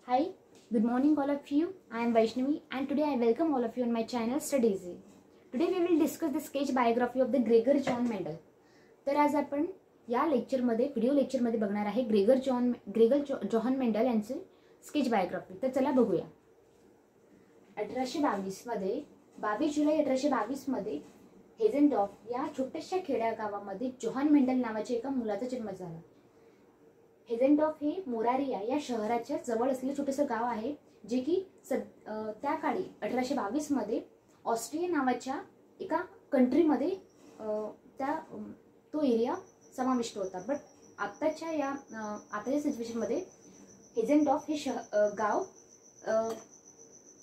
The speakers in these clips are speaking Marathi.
Hi, good morning all of you. I am Vaishnavi and today I welcome all of you on my channel Studies. Today we will discuss the sketch biography of the Gregor John Mendel. तर आज आपण या व्हिडिओ लेक्चरमध्ये बघणार आहे ग्रेगर जॉन मेंडल यांचे स्केच बायोग्राफी. तर चला बघूया. 1822 मध्ये 22 जुलै 1822 मध्ये हेझेनडॉर्फ या छोट्याशा खेड्यागावामध्ये जॉन मेंडल नावाच्या एका मुलाचा जन्म झाला. हेझेनडॉर्फ हे मोरारिया या शहराच्या जवळ असलेले छोटेसे गाव आहे, जे की त्या काळी 1822 मध्ये ऑस्ट्रिया नावाच्या एका कंट्रीमध्ये तो एरिया समाविष्ट होता. बट आताच्या सिच्युएशनमध्ये हेझेनडॉर्फ हे गाव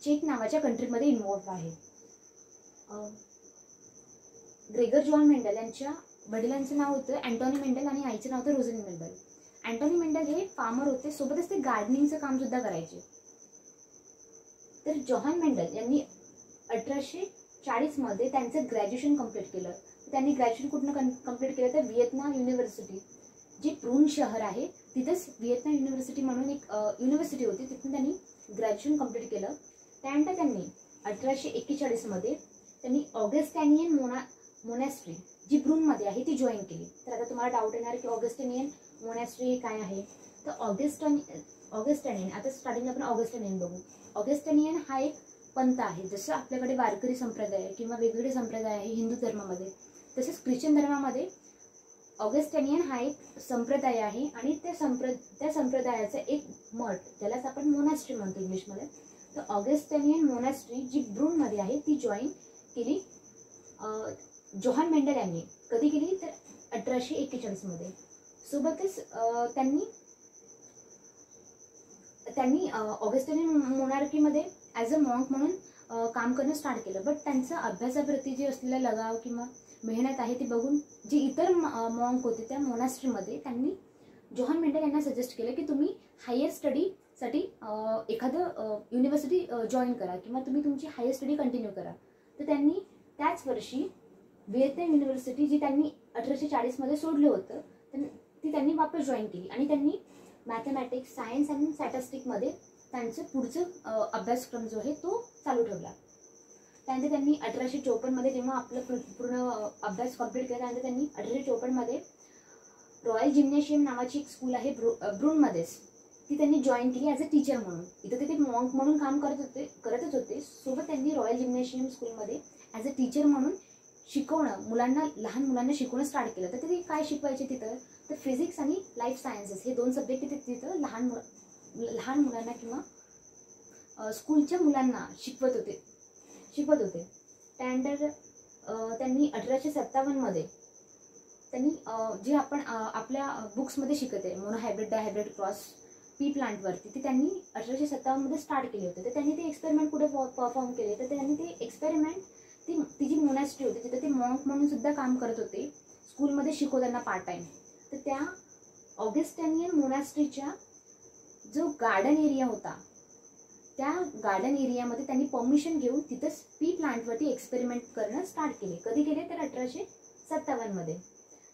चेक नावाच्या कंट्रीमध्ये इन्व्हॉल्व आहे. ग्रेगर जॉन मेंडल यांच्या वडिलांचं नाव होतं अँटोनी मेंडल आणि आईचं नाव होतं रोझनी मेंडल. अँटोनी मेंडल हे फार्मर होते, सोबतच ते गार्डनिंगचं काम सुद्धा करायचे. तर जॉन मेंडल यांनी 1840 मध्ये त्यांचं ग्रॅज्युएशन कंप्लीट केलं. त्यांनी ग्रॅज्युएशन कुठनं कंप्लीट केलं तर व्हिएतनाम युनिव्हर्सिटी, जी प्रून शहर आहे तिथंच व्हिएतनाम युनिव्हर्सिटी म्हणून एक युनिव्हर्सिटी होती, तिथून त्यांनी ग्रॅज्युएशन कंप्लीट केलं. त्यानंतर त्यांनी 1841 मध्ये त्यांनी ऑगस्टेनियन मोनॅस्ट्री जी ब्रूनमध्ये आहे ती जॉईन केली. तर आता तुम्हाला डाऊट येणार की ऑगस्टेनियन मोनॅस्ट्री हे काय आहे. तर ऑगस्टेनियन आता स्टार्टिंगला आपण ऑगस्टेनियन बघू. ऑगस्टेनियन हा एक पंथ आहे. जसं आपल्याकडे वारकरी संप्रदाय किंवा वेगवेगळे संप्रदाय आहे हिंदू धर्मामध्ये, तसेच ख्रिश्चन धर्मामध्ये ऑगस्टेनियन हा एक संप्रदाय आहे. आणि त्या संप्रदायाचा एक मठ, ज्यालाच आपण मोनॅस्ट्री म्हणतो इंग्लिशमध्ये. तर ऑगस्टेनियन मोनॅस्ट्री जी ब्रूनमध्ये आहे ती जॉईन केली जॉन मेंडल यांनी. कधी केली तर 1841 मध्ये. सोबतच त्यांनी ऑगस्टेनियन मोनार्कीमध्ये ॲज अ मॉन्क म्हणून काम करणं स्टार्ट केलं. बट त्यांचा अभ्यासाप्रती जे असलेला लगाव किंवा मेहनत आहे ती बघून जे इतर मॉन्क होते त्या मोनास्ट्रीमध्ये त्यांनी जॉन मेंडल यांना सजेस्ट केलं की तुम्ही हायर स्टडीसाठी एखादं युनिव्हर्सिटी जॉईन करा किंवा तुम्ही तुमची हायर स्टडी कंटिन्यू करा. तर त्यांनी त्याच वर्षी व्हिएतनाम युनिव्हर्सिटी, जी त्यांनी 1840 मध्ये सोडलं होतं, ती त्यांनी वापस जॉईन केली आणि त्यांनी मॅथमॅटिक्स, सायन्स आणि स्टॅटिस्टिक्समध्ये त्यांचं पुढचं अभ्यासक्रम जो आहे तो चालू ठेवला. त्यानंतर त्यांनी 1854 मध्ये जेव्हा आपलं पूर्ण अभ्यास कंप्लीट केला, त्यानंतर त्यांनी 1854 मध्ये रॉयल जिम्नॅशियम नावाची एक स्कूल आहे ब्रूनमध्येच, ती त्यांनी जॉईन केली ॲज अ टीचर म्हणून. इथं ते मॉन्क म्हणून काम करतच होते. सोबत त्यांनी रॉयल जिम्नॅशियम स्कूलमध्ये ॲज अ टीचर म्हणून लहान मुलांना शिकवणं स्टार्ट केलं. तर ते काय शिकवायचे तिथं तर फिजिक्स आणि लाईफ सायन्सेस हे दोन सब्जेक्ट तिथं लहान मुलांना किंवा स्कूलच्या मुलांना शिकवत होते. त्यानंतर त्यांनी 1857 मध्ये त्यांनी जे आपण आपल्या बुक्समध्ये शिकत आहे मोनोहायब्रिड, डायहायब्रिड, क्रॉस पी प्लांटवरती, ते त्यांनी 1857 मध्ये स्टार्ट केले होते. तर त्यांनी ते एक्सपेरिमेंट कुठे परफॉर्म केले तर त्यांनी ते एक्सपेरिमेंट ती जी मोनॅस्ट्री होती तिथे ते मॉन्क म्हणून सुद्धा काम करत होते, स्कूलमध्ये शिकवताना पार्ट टाइम. तर त्या ऑगस्टेनियन मोनॅस्ट्रीच्या जो गार्डन एरिया होता, त्या गार्डन एरियामध्ये त्यांनी परमिशन घेऊन तिथंच पी प्लांटवरती एक्सपेरिमेंट करणं स्टार्ट केले. कधी केले तर 1857 मध्ये.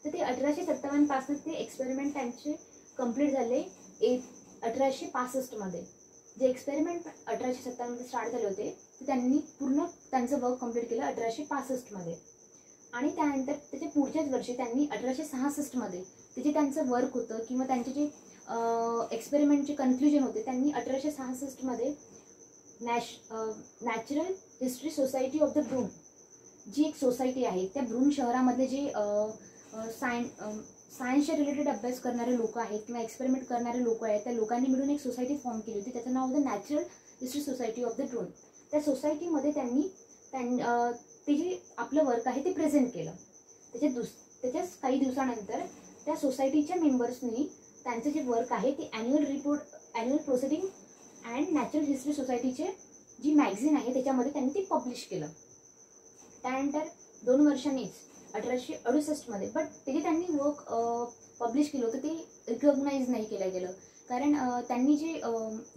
तर ते 1857 पासून ते एक्सपेरिमेंट त्यांचे कंप्लीट झाले 1865 मध्ये. जे एक्सपेरिमेंट 1857 मध्ये स्टार्ट झाले होते ते त्यांनी पूर्ण त्यांचं वर्क कंप्लीट केलं 1865 मध्ये. आणि त्यानंतर त्याच्या पुढच्याच वर्षी त्यांनी 1866 मध्ये ते त्यांचं वर्क होतं किंवा त्यांचे जे एक्सपेरिमेंटचे कन्क्ल्युजन होते, त्यांनी 1866 मध्ये natural history society of the Brunn, जी एक सोसायटी आहे त्या ब्रून शहरामधले जे सायन्सच्या रिलेटेड अभ्यास करणारे लोक आहेत किंवा एक्सपेरिमेंट करणारे लोक आहेत, त्या लोकांनी मिळून एक सोसायटी फॉर्म केली होती. त्याचं नाव होतं natural history society of the Brunn. त्या सोसायटीमध्ये त्यांनी ते जे आपलं वर्क आहे ते प्रेझेंट केलं. त्याच्याच काही दिवसानंतर त्या सोसायटीच्या मेंबर्सनी त्यांचं जे वर्क आहे ते annual proceeding and natural history सोसायटीचे जी मॅगझिन आहे त्याच्यामध्ये त्यांनी ते पब्लिश केलं. त्यानंतर 2 वर्षांनीच 1868 मध्ये बट ते जे त्यांनी वर्क पब्लिश केलं होतं ते रिकॉग्नाइज नाही केलं गेलं, कारण त्यांनी जे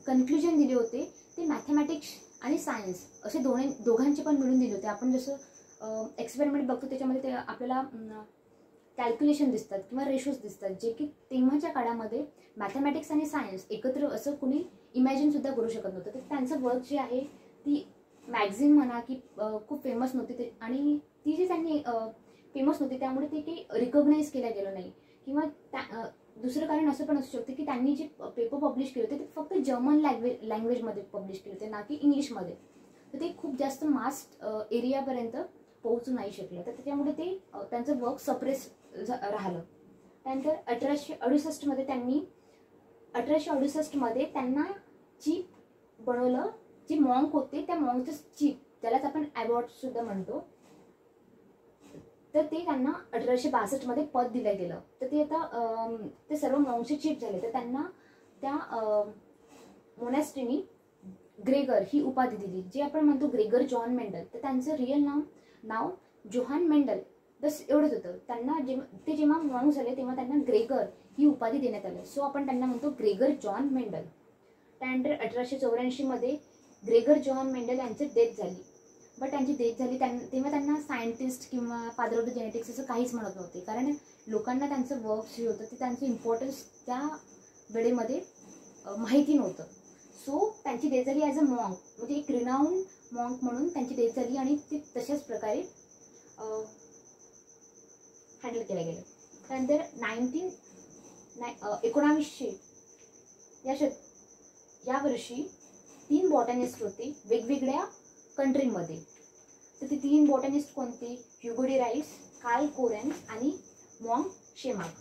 कन्क्ल्युजन दिले होते ते मॅथमॅटिक्स आणि सायन्स असे दोघांचे पण मिळून दिले होते. आपण जसं एक्सपेरिमेंट बघतो त्याच्यामध्ये ते आपल्याला कॅल्क्युलेशन दिसतात किंवा रेशोज दिसतात, जे की तेव्हाच्या काळामध्ये मॅथमॅटिक्स आणि सायन्स एकत्र असं कुणी इमॅजिनसुद्धा करू शकत नव्हतं. तर त्यांचं वर्क जे आहे ती मॅगझिन म्हणा की खूप फेमस नव्हती ते, आणि ती जी त्यांनी फेमस नव्हती त्यामुळे ते काही रिकॉग्नाइज केलं गेलं नाही. किंवा दुसरं कारण असं पण असू शकतं की त्यांनी जे पेपर पब्लिश केले होते ते फक्त जर्मन लँग्वेजमध्ये पब्लिश केले होते, ना की इंग्लिशमध्ये. तर ते खूप जास्त मास एरियापर्यंत पोहोचू नाही शकलं, तर त्याच्यामुळे ते त्यांचं वर्क सप्रेस राहिलं. त्यानंतर 1868मध्ये त्यांना चीफ बनवलं. जे मॉन्क होते त्या मॉन्कचं चीफ, त्यालाच आपण अवॉर्ड म्हणतो, तर ते त्यांना 1862मध्ये पद दिलं गेलं. तर ते आता ते सर्व मॉन्कचे चीफ झाले. तर त्यांना त्या मोनॅस्ट्रीनी ग्रेगर ही उपाधी दिली, जे आपण म्हणतो ग्रेगर जॉन मेंडल. तर त्यांचं रिअल नाव जोहान मेंडल बस एवढंच होतं. त्यांना जेव्हा मॉन्क झाले तेव्हा त्यांना ग्रेगर ही उपाधी देण्यात आली. सो आपण त्यांना म्हणतो ग्रेगर जॉन मेंडल. त्यानंतर 1884मध्ये ग्रेगर जॉन मेंडल यांची डेथ झाली. बट त्यांची डेथ झाली तेव्हा त्यांना सायंटिस्ट किंवा फादर ऑफ द जेनेटिक्स असं काहीच म्हणत नव्हते, कारण लोकांना त्यांचं वर्क जे होतं ते त्यांचं इम्पॉर्टन्स त्या वेळेमध्ये माहिती नव्हतं. सो त्यांची डेथ झाली ॲज अ मॉन्क, म्हणजे एक रिनाऊंड मॉन्क म्हणून त्यांची डेथ झाली, आणि ते तशाच प्रकारे हँडल केलं गेलं. त्यानंतर 1900 या वर्षी 3 बॉटनिस्ट होते वेगवेगळ्या कंट्रीमध्ये. तर ते 3 बॉटनिस्ट कोणते? ह्युगो डी राईस, कार्ल कोरेन्स आणि मॉन्क शेमाक.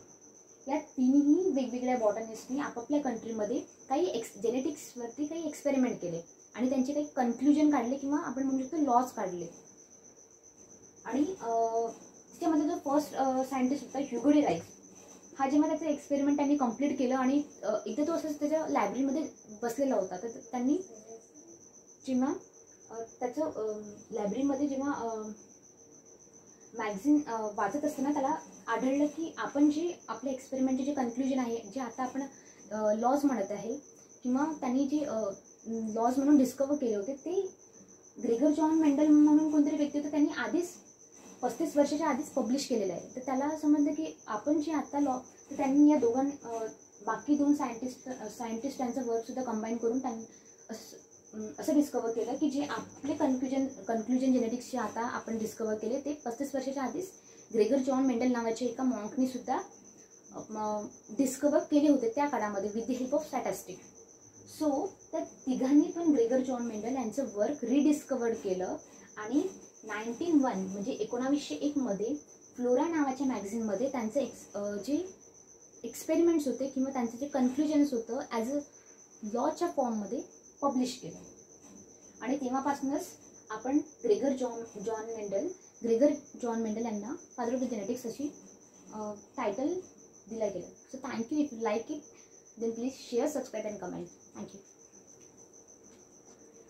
या तिन्ही वेगवेगळ्या बॉटनिस्टनी आपापल्या कंट्रीमध्ये काही जेनेटिक्सवरती काही एक्सपेरिमेंट केले आणि त्यांचे काही कन्क्लुजन काढले किंवा आपण म्हणू शकतो लॉज काढले. आणि त्याच्यामध्ये जो फर्स्ट सायंटिस्ट होता ह्युगो डी राईस, हा जेव्हा त्याचं एक्सपेरिमेंट त्यांनी कम्प्लीट केलं आणि एकदा तो असंच त्याच्या लायब्ररीमध्ये बसलेला होता, तर त्यांनी जेव्हा त्याचं लायब्ररीमध्ये जेव्हा मॅगझिन वाचत असताना त्याला आढळलं की आपण जे आपल्या एक्सपेरिमेंटचे जे कन्क्लुजन आहे, जे आता आपण लॉज म्हणत आहे किंवा त्यांनी जे लॉज म्हणून डिस्कवर केले होते, ते ग्रेगर जॉन मेंडल म्हणून कोणतरी व्यक्ती होतं, त्यांनी आधीच 35 वर्षाच्या आधीच पब्लिश केलेलं आहे. तर त्याला समजलं की आपण जे आता तर त्यांनी या बाकी 2 सायंटिस्टांचं वर्कसुद्धा कंबाईन करून त्यांनी असं डिस्कवर केलं की जे आपले कन्क्लुजन जेनेटिक्सचे आता आपण डिस्कवर केले ते 35 वर्षाच्या आधीच ग्रेगर जॉन मेंडल नावाच्या एका मॉन्कनी सुद्धा डिस्कवर केले होते त्या काळामध्ये with the help of statistic. So त्या तिघांनी पण ग्रेगर जॉन मेंडल यांचं वर्क रिडिस्कवर्ड केलं आणि 1901 म्हणजे 1901 मध्ये फ्लोरा नावाच्या मॅगझिनमध्ये त्यांचं जे एक्सपेरिमेंट्स होते किंवा त्यांचं जे कन्क्लुजन्स होतं ॲज अ लॉच्या फॉर्ममध्ये पब्लिश केलं. आणि तेव्हापासूनच आपण ग्रेगर जॉन मेंडल यांना फादर ऑफ द जेनेटिक्स अशी टायटल दिला गेलं. So thank you. If you like it then please share, subscribe and comment. Thank you.